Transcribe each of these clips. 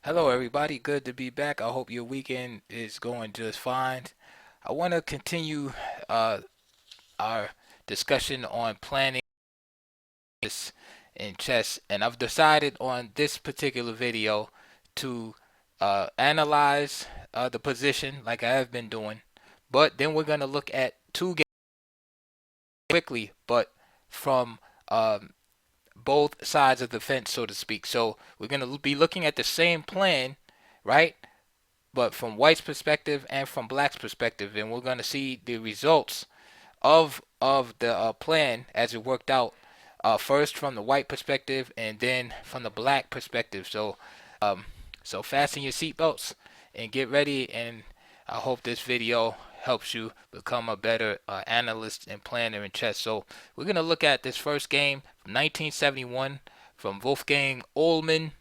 Hello, everybody. Good to be back. I hope your weekend is going just fine. I want to continue uh, our discussion on planning this in chess, and I've decided on this particular video to analyze the position like I have been doing, but then we're going to look at two games quickly, but from both sides of the fence, so to speak. So we're going to be looking at the same plan, right? But from white's perspective and from black's perspective, and we're going to see the results of the plan as it worked out. First from the white perspective, and then from the black perspective. Um, so fasten your seatbelts and get ready. And I hope this video helps you become a better analyst and planner in chess. So we're gonna look at this first game from 1971 from Wolfgang Ullmann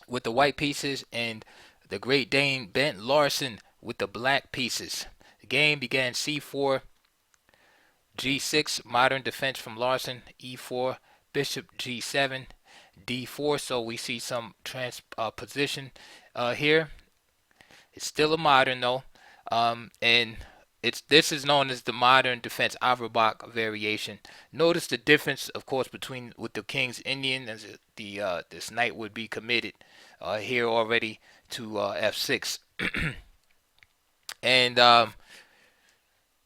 with the white pieces and the Great Dane Bent Larsen with the black pieces. The game began c4, g6, modern defense from Larsen, e4, bishop g7, d4. So we see some transposition here. It's still a modern though, and this is known as the modern defense Averbach variation. Notice the difference, of course, between with the King's Indian, as this knight would be committed here already to f6, and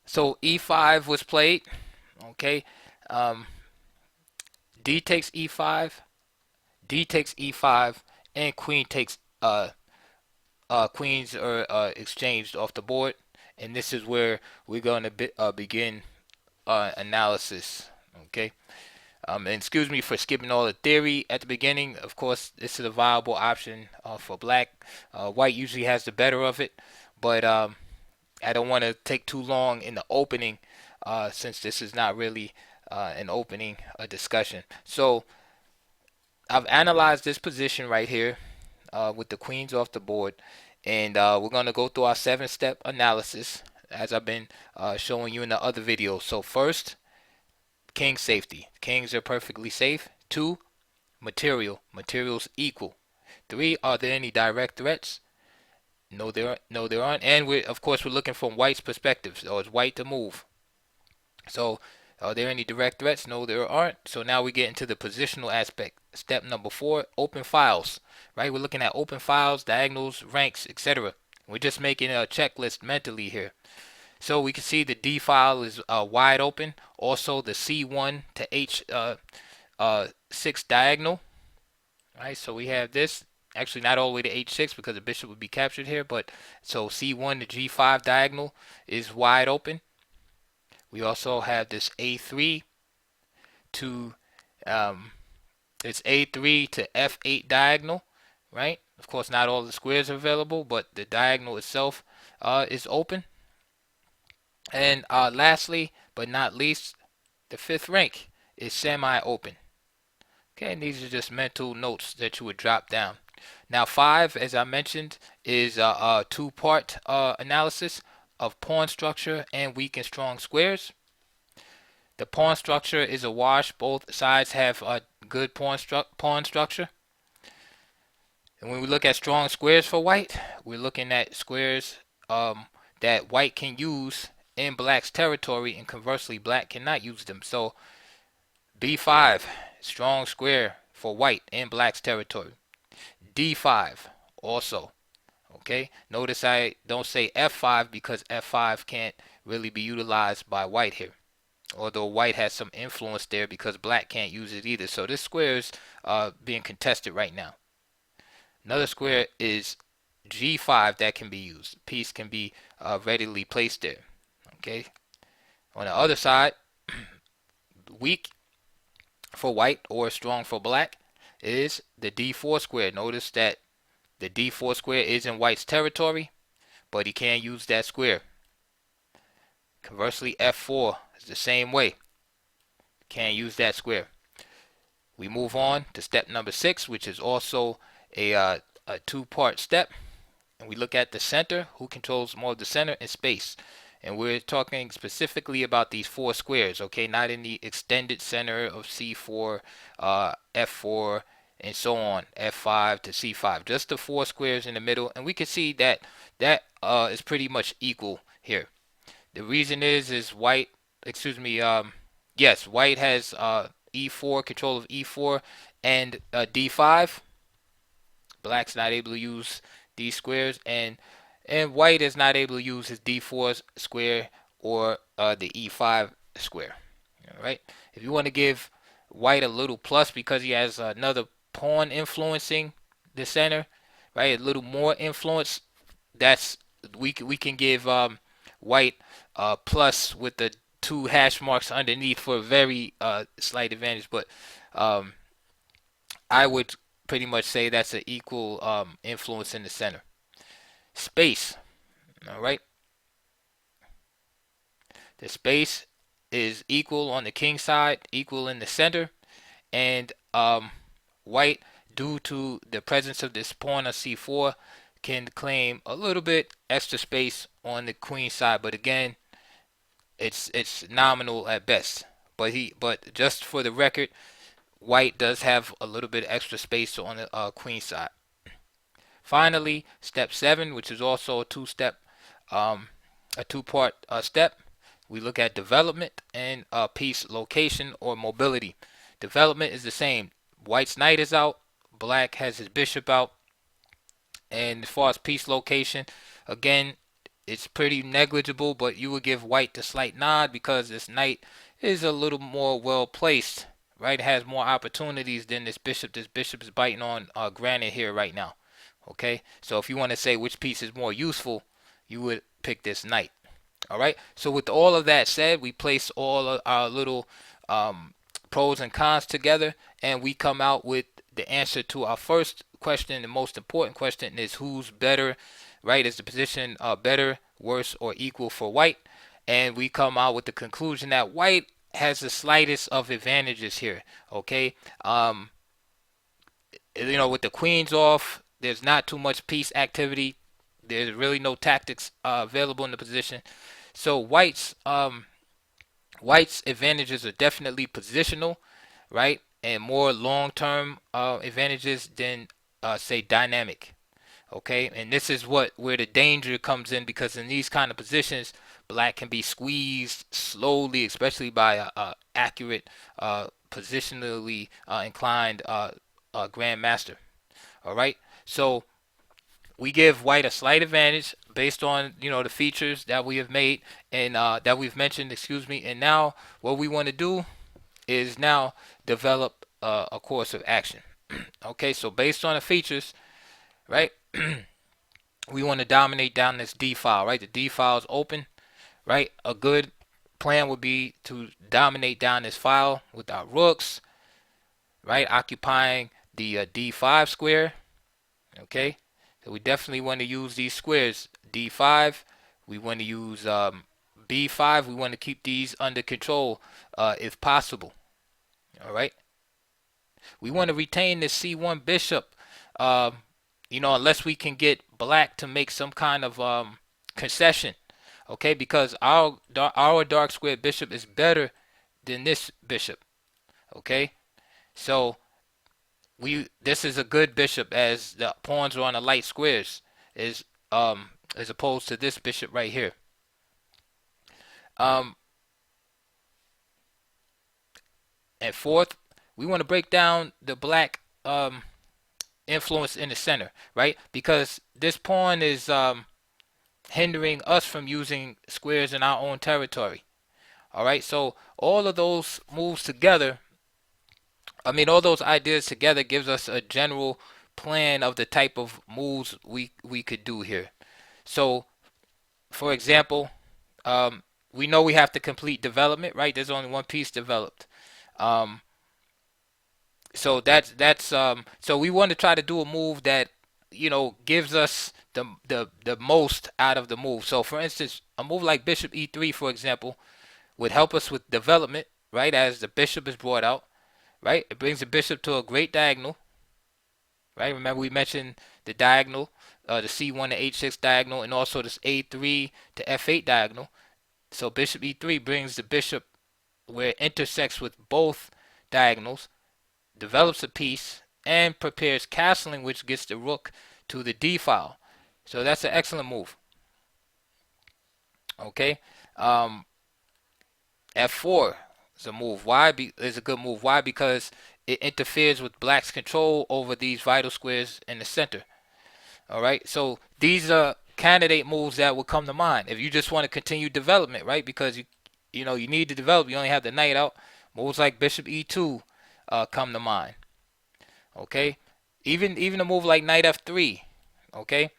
so e5 was played. Okay, um, d takes e5, d takes e5, and queen takes queens are exchanged off the board, and this is where we're going to begin analysis. Okay, and excuse me for skipping all the theory at the beginning. Of course, this is a viable option for black. White usually has the better of it, but I don't want to take too long in the opening since this is not really an opening discussion. So I've analyzed this position right here with the queens off the board, and we're going to go through our 7-step analysis as I've been showing you in the other videos. So first, king safety. Kings are perfectly safe. 2, materials equal. 3, are there any direct threats? No, there aren't. And we, of course, we're looking from white's perspective. So it's white to move. So are there any direct threats? No, there aren't. So now we get into the positional aspect. Step number 4, open files. Right? We're looking at open files, diagonals, ranks, etc. We're just making a checklist mentally here. So we can see the D file is wide open. Also the C1 to H6 diagonal. Right? So we have this. Actually, not all the way to H6 because the bishop would be captured here. But so C1 to G5 diagonal is wide open. We also have this A3 to it's A3 to F8 diagonal, right? Of course, not all the squares are available, but the diagonal itself is open. And lastly, but not least, the 5th rank is semi-open. Okay, and these are just mental notes that you would drop down. Now, 5, as I mentioned, is a two-part analysis of pawn structure and weak and strong squares. The pawn structure is a wash. Both sides have a good pawn structure. And when we look at strong squares for white, we're looking at squares that white can use in black's territory, and conversely, black cannot use them. So B5, strong square for white in black's territory. D5 also. Okay, notice I don't say F5 because F5 can't really be utilized by white here. Although white has some influence there because black can't use it either. So this square is being contested right now. Another square is G5 that can be used. Piece can be readily placed there. Okay. On the other side, weak for white or strong for black is the D4 square. Notice that the D4 square is in white's territory, but he can't use that square. Conversely, F4 is the same way. Can't use that square. We move on to step number 6, which is also a two-part step. And we look at the center, who controls more of the center, and space. And we're talking specifically about these 4 squares, okay? Not in the extended center of C4, F4, and so on, f5 to c5, just the 4 squares in the middle, and we can see that is pretty much equal here. The reason is white, excuse me, yes, white has e4, control of e4 and d5. Black's not able to use these squares, and white is not able to use his d4 square or the e5 square. All right. If you want to give white a little plus because he has another pawn influencing the center, right? A little more influence. That's we can give white plus with the 2 hash marks underneath for a very slight advantage. But um, I would pretty much say that's an equal influence in the center. Space. All right. The space is equal on the king side, equal in the center, and white, due to the presence of this pawn on c4, can claim a little bit extra space on the queen side, but again, it's nominal at best. But just for the record, white does have a little bit extra space on the queen side. Finally, step 7, which is also a two-part step. We look at development and piece location or mobility. Development is the same. White's knight is out, black has his bishop out, and as far as piece location, again, it's pretty negligible, but you would give white the slight nod because this knight is a little more well placed, right? It has more opportunities than this bishop. This bishop is biting on granite here right now. Okay, so if you want to say which piece is more useful, you would pick this knight. All right, so with all of that said, we place all of our little pros and cons together, and we come out with the answer to our first question. The most important question is who's better, right? Is the position better, worse, or equal for white? And we come out with the conclusion that white has the slightest of advantages here. Okay, with the queens off, there's not too much piece activity. There's really no tactics available in the position. So white's advantages are definitely positional, right, and more long-term advantages than say dynamic. Okay, and this is where the danger comes in, because in these kind of positions, black can be squeezed slowly, especially by a accurate, positionally inclined grandmaster. All right, so we give white a slight advantage based on the features that we have made and that we've mentioned, excuse me. And now what we want to do is now develop a course of action. Okay, so based on the features, right, we want to dominate down this D file, right? The D file is open, right? A good plan would be to dominate down this file with our rooks, right, occupying the D5 square. Okay, so we definitely want to use these squares. D5, we want to use B5. We want to keep these under control if possible. All right, we want to retain this C1 bishop, unless we can get black to make some kind of concession. Okay, because our dark square bishop is better than this bishop. Okay, so this is a good bishop, as the pawns are on the light squares, as opposed to this bishop right here. And fourth, we want to break down the black influence in the center, right? Because this pawn is hindering us from using squares in our own territory. All right, so all of those moves together, all those ideas together gives us a general plan of the type of moves we could do here. So, for example, we know we have to complete development, right? There's only one piece developed. So so we want to try to do a move that gives us the most out of the move. So, for instance, a move like bishop e3, for example, would help us with development, right? As the bishop is brought out, right? It brings the bishop to a great diagonal, right? Remember we mentioned the diagonal, the c1 to h6 diagonal, and also this a3 to f8 diagonal. So bishop e3 brings the bishop where it intersects with both diagonals, develops a piece, and prepares castling, which gets the rook to the d file. So that's an excellent move. Okay, um, f4 is a move. Is a good move. Why? Because it interferes with black's control over these vital squares in the center. All right, so these are candidate moves that will come to mind if you just want to continue development, right? Because you need to develop. You only have the knight out. Moves like bishop e2 come to mind. Okay, even a move like knight f3. Okay,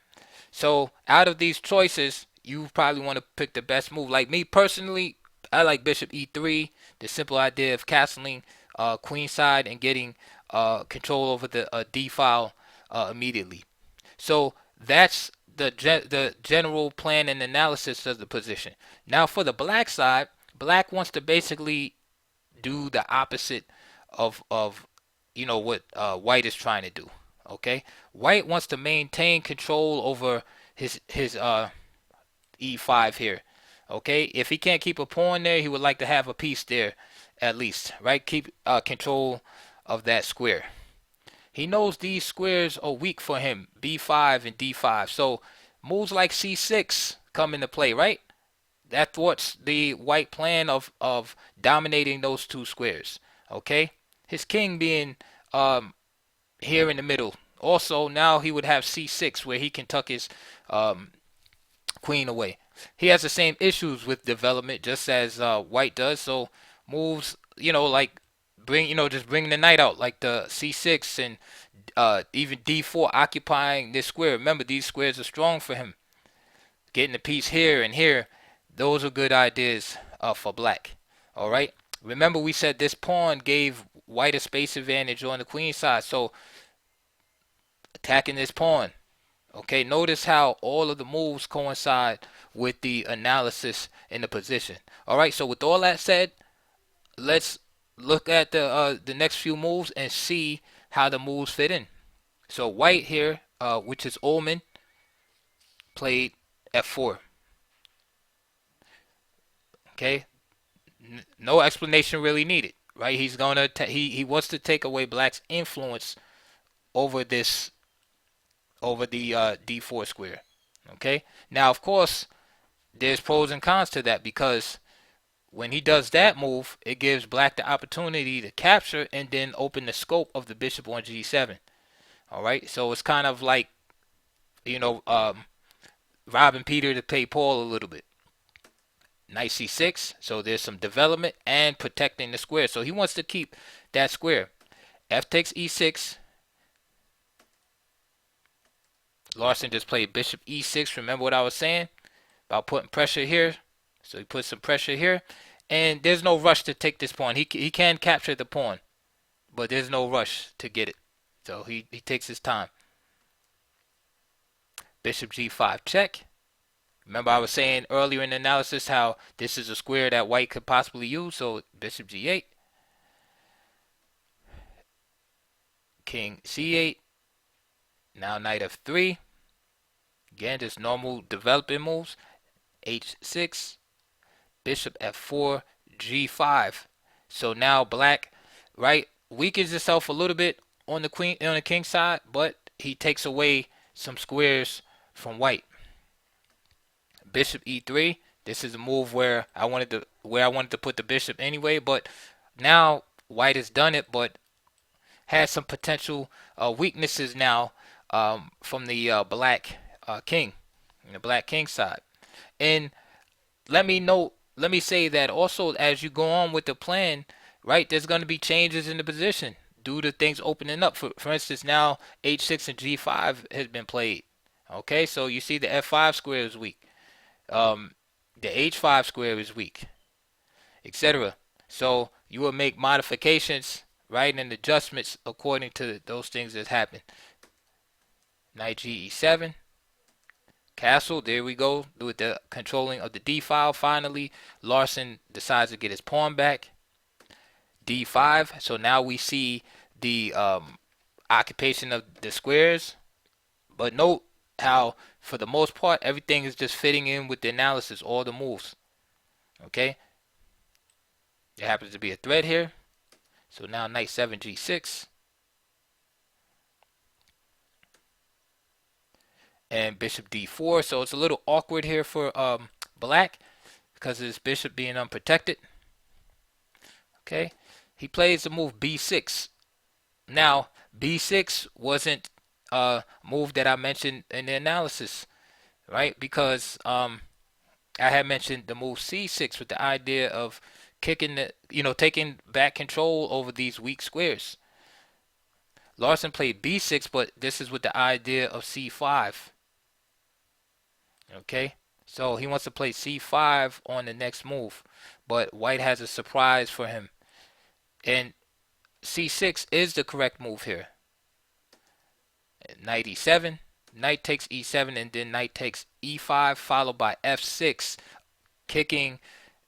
so out of these choices, you probably want to pick the best move. Like me personally, I like bishop e3. The simple idea of castling queen side and getting control over the d file immediately. So that's the general plan and analysis of the position. Now for the black side, black wants to basically do the opposite of what white is trying to do. Okay, white wants to maintain control over his e5 here. Okay, if he can't keep a pawn there, he would like to have a piece there at least, right? Keep control of that square. He knows these squares are weak for him, b5 and d5. So moves like c6 come into play, right? That thwarts the white plan of dominating those two squares. Okay, his king being here in the middle. Also, now he would have c6 where he can tuck his queen away. He has the same issues with development just as white does. So moves, like just bring the knight out like the c6 and even d4 occupying this square. Remember, these squares are strong for him. Getting a piece here and here, those are good ideas for black. All right. Remember, we said this pawn gave white a space advantage on the queen side. So attacking this pawn. Okay, notice how all of the moves coincide with the analysis in the position. All right, so with all that said, let's look at the next few moves and see how the moves fit in. So white here, which is Ullman, played f4. Okay, no explanation really needed, right? He's gonna he wants to take away black's influence over this over the d4 square. Okay, now of course there's pros and cons to that because when he does that move, it gives black the opportunity to capture and then open the scope of the bishop on g7. All right, so it's kind of like robbing Peter to pay Paul a little bit. Knight c6, so there's some development and protecting the square. So he wants to keep that square. F takes e6. Larson just played bishop e6. Remember what I was saying about putting pressure here? So he puts some pressure here. And there's no rush to take this pawn. He can capture the pawn, but there's no rush to get it. So he takes his time. Bishop g5 check. Remember I was saying earlier in the analysis how this is a square that white could possibly use. So bishop g8. King c8. Now knight f3. Again, just normal developing moves. h6. Bishop f4. g5. So now black, right, weakens itself a little bit on the king side, but he takes away some squares from white. Bishop e3. This is a move where I wanted to put the bishop anyway, but now white has done it, but has some potential weaknesses now from the black king, the black king side. And let me say that also as you go on with the plan, right, there's going to be changes in the position due to things opening up. For instance, now h6 and g5 has been played. Okay, so you see the f5 square is weak. The h5 square is weak, etc. So you will make modifications, right, and adjustments according to those things that happen. Knight g7. Castle, there we go, with the controlling of the d file. Finally, Larson decides to get his pawn back. d5. So now we see the occupation of the squares. But note how, for the most part, everything is just fitting in with the analysis, all the moves. Okay? There happens to be a thread here. So now knight 7 g6. and bishop d4. So it's a little awkward here for black because of his bishop being unprotected. Okay, he plays the move b6. Now b6 wasn't a move that I mentioned in the analysis, right? Because I had mentioned the move c6 with the idea of kicking the, taking back control over these weak squares. Larson played b6, but this is with the idea of c5. Okay, so he wants to play c5 on the next move, but white has a surprise for him, and c6 is the correct move here. Knight e7, knight takes e7, and then knight takes e5, followed by f6, kicking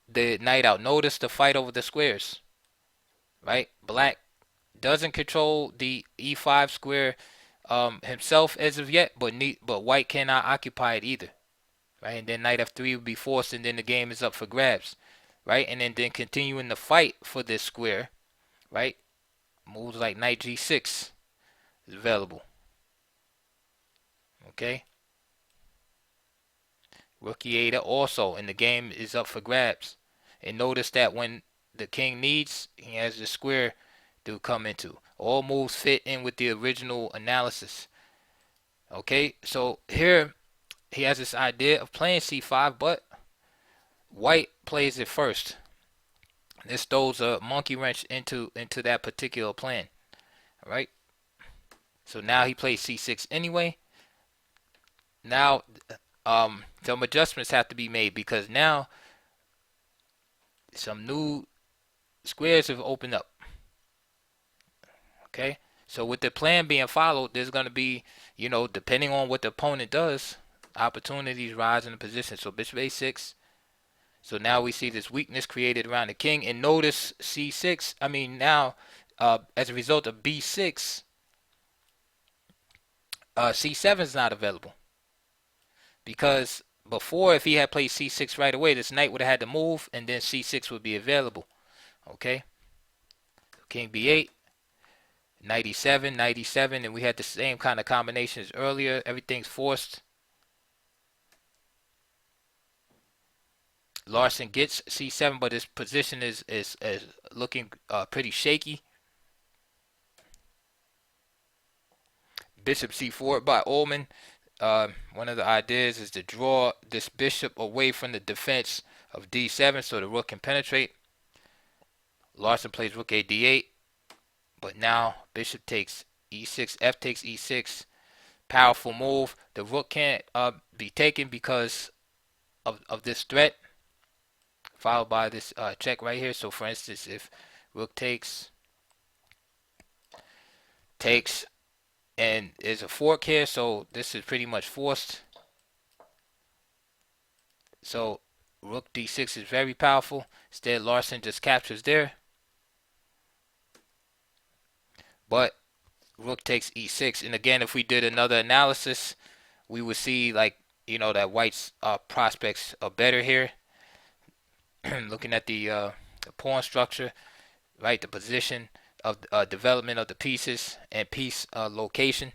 the knight out. Notice the fight over the squares, right? Black doesn't control the e5 square himself as of yet, but white cannot occupy it either, right? And then knight f3 would be forced, and then the game is up for grabs, right? And then continuing the fight for this square, right? Moves like knight g6 is available. Okay. Rook e8 also, and the game is up for grabs. And notice that when the king needs, he has the square to come into. All moves fit in with the original analysis. Okay, so here he has this idea of playing c5, but white plays it first. This throws a monkey wrench into that particular plan. All right. So now he plays c6 anyway. Now some adjustments have to be made because now some new squares have opened up. Okay, so with the plan being followed, there's going to be, depending on what the opponent does, opportunities rise in the position. So bishop a6. So now we see this weakness created around the king, and notice c6. I mean, now as a result of b6, c7 is not available, because before, if he had played c6 right away, this knight would have had to move, and then c6 would be available. Okay, king b8, knight e7, knight e7, and we had the same kind of combinations earlier. Everything's forced. Larson gets c7, but his position is looking pretty shaky. Bishop c4 by Ullman. One of the ideas is to draw this bishop away from the defense of d7 so the rook can penetrate. Larson plays rook a d8, but now bishop takes e6, f takes e6. Powerful move. The rook can't be taken because of this threat, followed by this check right here. So for instance, if rook takes, and there's a fork here, so this is pretty much forced. So rook d6 is very powerful. Instead, Larson just captures there. But rook takes e6, and again, if we did another analysis, we would see, like, that white's prospects are better here. Looking at the pawn structure, right, the position of development of the pieces and piece location.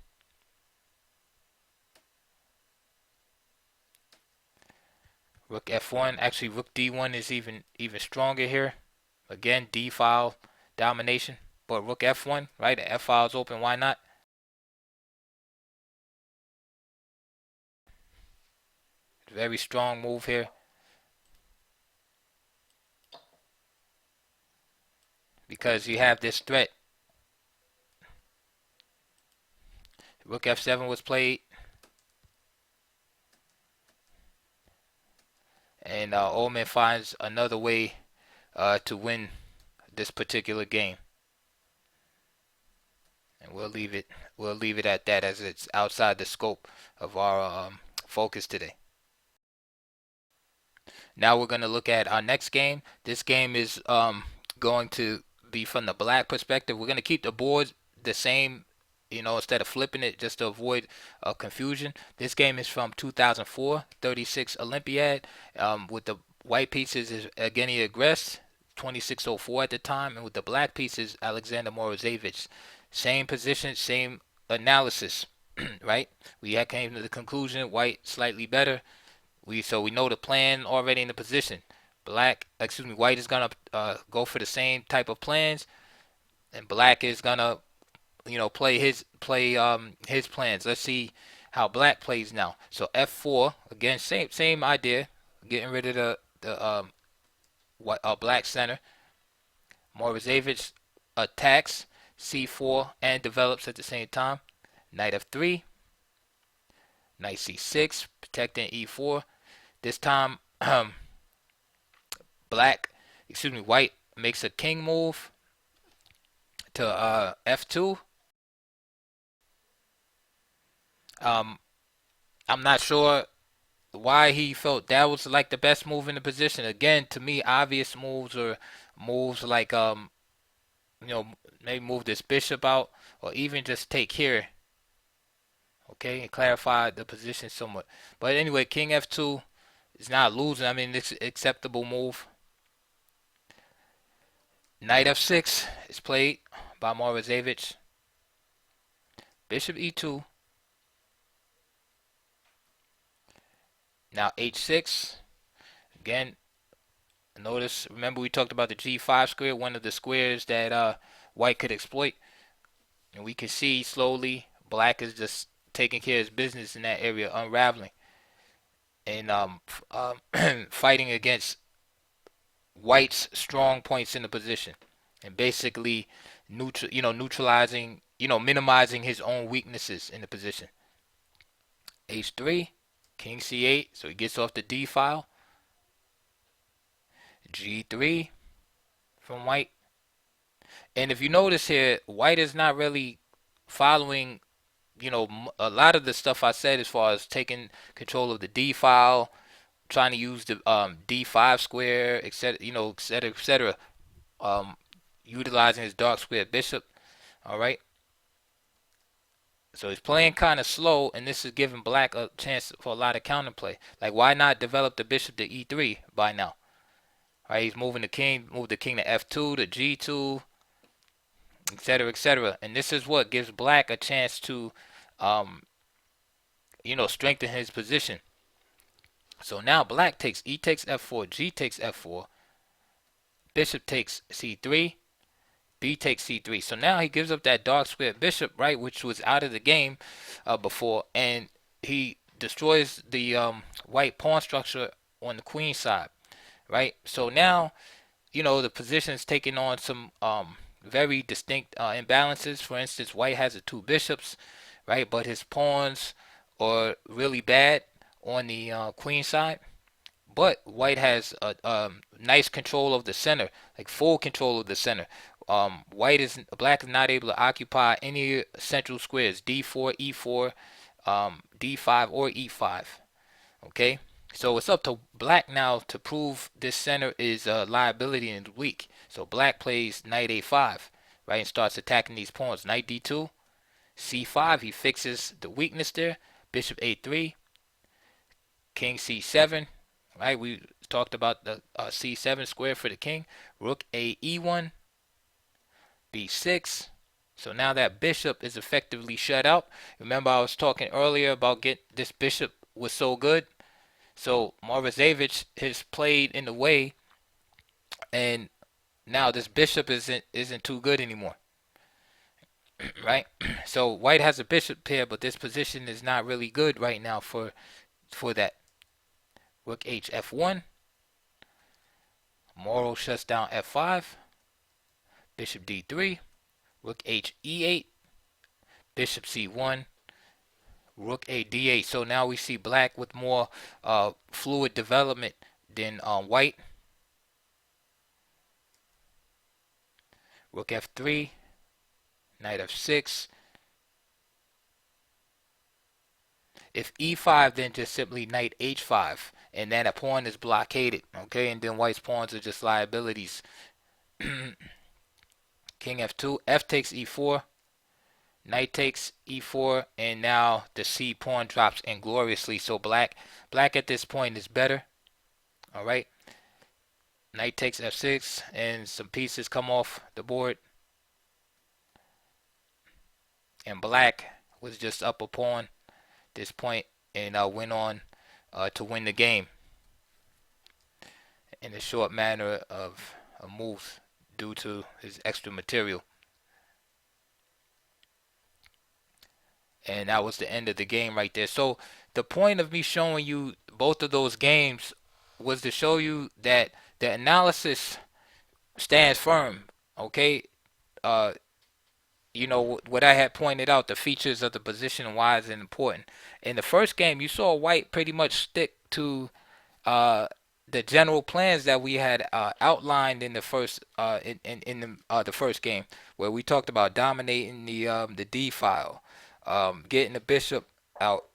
Rook f1. Actually, rook d1 is even stronger here. Again, d file domination. But rook f1, right? The f file is open. Why not? Very strong move here. Because you have this threat. Rook f7 was played. And Ullman finds another way to win this particular game. And we'll leave it at that, as it's outside the scope of our focus today. Now we're going to look at our next game. This game is going to be from the black perspective. We're going to keep the board the same, instead of flipping it, just to avoid confusion. This game is from 2004 36 Olympiad. With the white pieces is Evgeny Agrest, 2604 at the time, and with the black pieces, Alexander Morozevich. Same position, same analysis. right? We had came to the conclusion white slightly better. So we know the plan already in the position. White is gonna go for the same type of plans, and black is gonna play his plans. Let's see how black plays now. So f4 again, same idea, getting rid of the black center. Morozevich attacks c4 and develops at the same time. Knight f3, knight c6, protecting e4. This time, white makes a king move to f2. Um, I'm not sure why he felt that was like the best move in the position. Again, to me, obvious moves or moves like you know, maybe move this bishop out or even just take here. Okay, and clarify the position somewhat. But anyway, king f2 is not losing. I mean, it's an acceptable move. Knight f6 is played by Morozevich. Bishop e2. Now h6. Again, notice, remember we talked about the g5 square, one of the squares that white could exploit. And we can see slowly black is just taking care of his business in that area, unraveling. And fighting against white's strong points in the position. And basically neutralizing, minimizing his own weaknesses in the position. H3, king c8, so he gets off the d file. G3 from white. And if you notice here, white is not really following, a lot of the stuff I said as far as taking control of the d file, trying to use the d5 square, etc., etc., etc., utilizing his dark square bishop. All right. So he's playing kind of slow, and this is giving black a chance for a lot of counterplay. Like, why not develop the bishop to e3 by now? All right, he's moving the king, move the king to f2, to g2, etc., etc. And this is what gives black a chance to, strengthen his position. So now black takes e takes f4, g takes f4, bishop takes c3, b takes c3. So now he gives up that dark square bishop, right, which was out of the game before, and he destroys the white pawn structure on the queen side, right? So now, the position is taking on some very distinct imbalances. For instance, white has the two bishops, right, but his pawns are really bad on the queen side. But white has a nice control of the center, like full control of the center. Black is not able to occupy any central squares, d4, e4, d5, or e5. Okay, so it's up to black now to prove this center is a liability and weak. So black plays knight a5, right, and starts attacking these pawns. Knight d2, c5. He fixes the weakness there. Bishop a3, king c7. Right, we talked about the c7 square for the king. Rook a e1, b6. So now that bishop is effectively shut out. Remember I was talking earlier about this bishop was so good. So Morozevich has played in the way, and now this bishop isn't too good anymore. Right? So white has a bishop pair, but this position is not really good right now for that. Rook h f1. Moro shuts down f5. Bishop d3. Rook h e8. Bishop c1. Rook a d8. So now we see black with more fluid development than white. Rook f3. Knight f6. If e5, then just simply knight h5, and then a pawn is blockaded. Okay, and then white's pawns are just liabilities. King f2, f takes e4, knight takes e4, and now the c pawn drops ingloriously. So black at this point is better. All right, knight takes f6, and some pieces come off the board, and black was just up upon this point and went on to win the game in a short manner of moves due to his extra material. And that was the end of the game right there. So the point of me showing you both of those games was to show you that the analysis stands firm. Okay, uh, you know what I had pointed out, the features of the position and why is it important. In the first game, you saw White pretty much stick to uh, the general plans that we had outlined in the first the first game, where we talked about dominating the D file, getting the bishop out.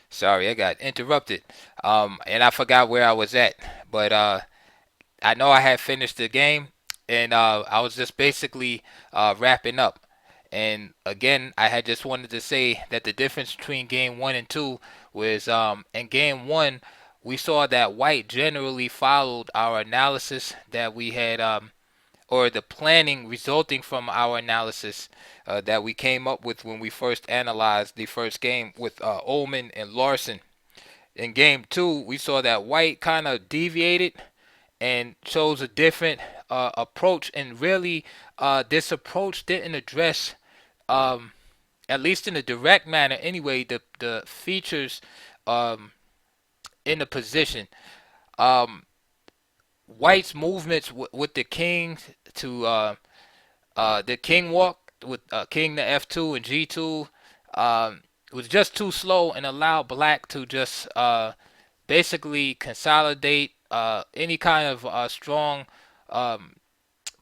Sorry, I got interrupted, and I forgot where I was at, but I know I had finished the game, and I was just basically wrapping up. And again, I had just wanted to say that the difference between game one and two was in game one, we saw that White generally followed our analysis that we had, or the planning resulting from our analysis that we came up with when we first analyzed the first game with Ullman and Larson. In game two, we saw that White kind of deviated and chose a different approach, and really this approach didn't address, um, at least in a direct manner anyway, the features um, in the position. um, White's movements with the king to the king walk with king to f2 and g2 was just too slow and allowed black to just basically consolidate any kind of strong um,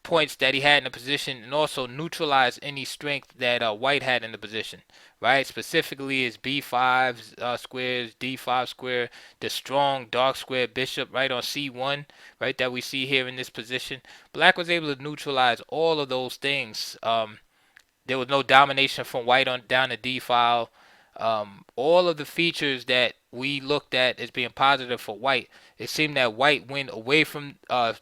points that he had in the position, and also neutralize any strength that White had in the position, right? Specifically his b5 squares, d5 square, the strong dark square bishop right on c1, right, that we see here in this position. Black was able to neutralize all of those things. There was no domination from White on down the D file. All of the features that we looked at as being positive for White, it seemed that White went away from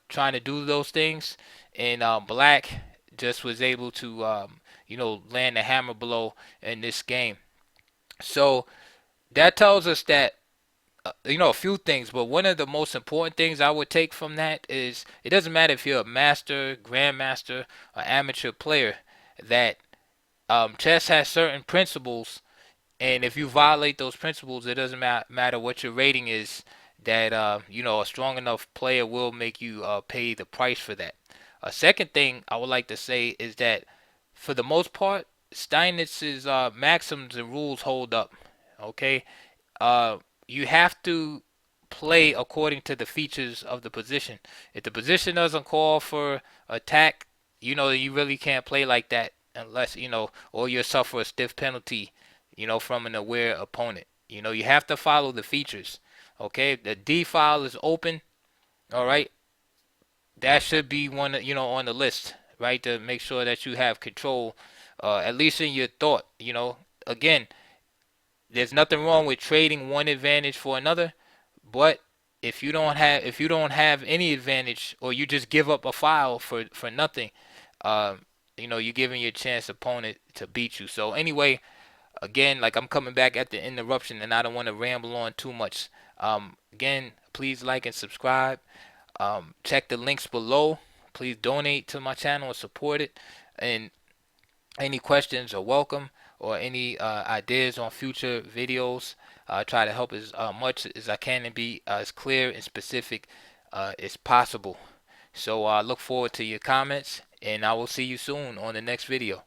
trying to do those things, and Black just was able to, land the hammer blow in this game. So that tells us that, a few things, but one of the most important things I would take from that is it doesn't matter if you're a master, grandmaster, or amateur player, that chess has certain principles, and if you violate those principles, it doesn't matter what your rating is. That a strong enough player will make you pay the price for that. A second thing I would like to say is that for the most part, Steinitz's maxims and rules hold up. Okay, uh, you have to play according to the features of the position. If the position doesn't call for attack, you really can't play like that unless or you'll suffer a stiff penalty, from an aware opponent. You have to follow the features. Okay, the D file is open. All right, that should be one on the list, right, to make sure that you have control, at least in your thought. Again, there's nothing wrong with trading one advantage for another, but if you don't have any advantage, or you just give up a file for nothing, um, you're giving your chance opponent to beat you. So anyway, again, like, I'm coming back at the interruption, and I don't want to ramble on too much. Again, please like and subscribe. Check the links below. Please donate to my channel and support it. And any questions are welcome, or any ideas on future videos. I try to help as much as I can and be as clear and specific as possible. So I look forward to your comments, and I will see you soon on the next video.